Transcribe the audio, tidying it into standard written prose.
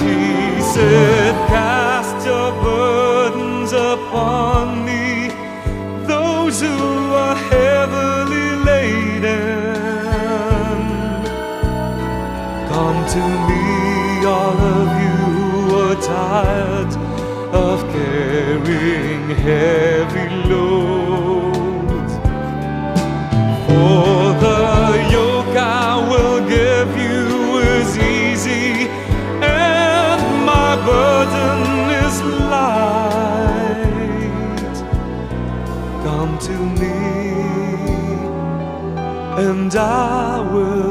He said, cast your burdens upon me, those who are heavily laden. Come to me, all of you who are tired of carrying heavy loads. For the yoke I will give you is easy, and my burden is light. Come to me, and I will